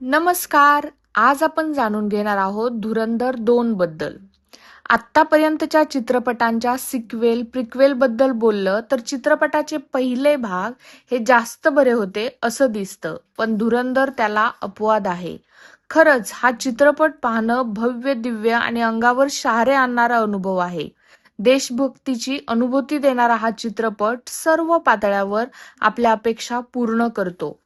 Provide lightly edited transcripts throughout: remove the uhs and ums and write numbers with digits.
नमस्कार. आज आपण जाणून घेणार आहोत धुरंधर 2 बद्दल. आत्तापर्यंतच्या चित्रपटांच्या सिक्वेल, प्रिक्वेल बद्दल बोललं तर चित्रपटाचे पहिले भाग हे जास्त बरे होते असं दिसतं, पण धुरंधर त्याला अपवाद आहे. खरंच हा चित्रपट पाहणं भव्य, दिव्य आणि अंगावर शहारे आणणारा अनुभव आहे. देशभक्तीची अनुभूती देणारा हा चित्रपट सर्व पातळ्यावर आपल्या अपेक्षा पूर्ण करतो.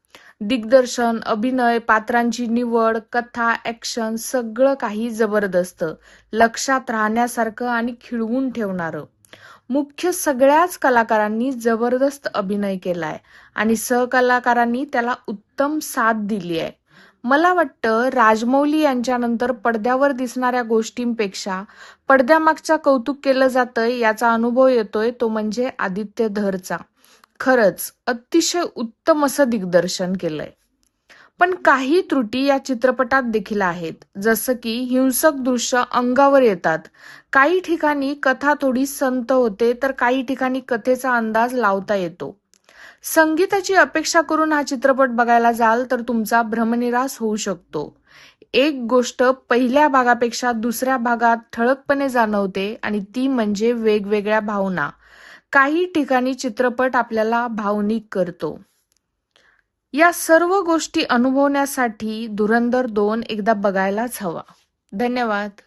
दिग्दर्शन, अभिनय, पात्रांची निवड, कथा, ॲक्शन सगळं काही जबरदस्त, लक्षात राहण्यासारखं आणि खिळवून ठेवणारं. मुख्य सगळ्याच कलाकारांनी जबरदस्त अभिनय केलाय आणि सहकलाकारांनी त्याला उत्तम साथ दिली आहे. मला वाटतं राजमौली यांच्यानंतर पडद्यावर दिसणाऱ्या गोष्टींपेक्षा पडद्यामागचं कौतुक केलं जातंय याचा अनुभव येतोय तो म्हणजे आदित्य धरचा. खरंच अतिशय उत्तम असं दिग्दर्शन केलंय. पण काही त्रुटी या चित्रपटात देखील आहेत, जसं की हिंसक दृश्य अंगावर येतात. काही ठिकाणी कथा थोडी संत होते, तर काही ठिकाणी कथेचा अंदाज लावता येतो. संगीताची अपेक्षा करून हा चित्रपट बघायला जाल तर तुमचा भ्रमनिरास होऊ शकतो. एक गोष्ट पहिल्या भागापेक्षा दुसऱ्या भागात ठळकपणे जाणवते आणि ती म्हणजे वेगवेगळ्या भावना. काही ठिकाणी चित्रपट आपल्याला भावनिक करतो. या सर्व गोष्टी अनुभवण्यासाठी धुरंधर 2 एकदा बघायलाच हवा. धन्यवाद.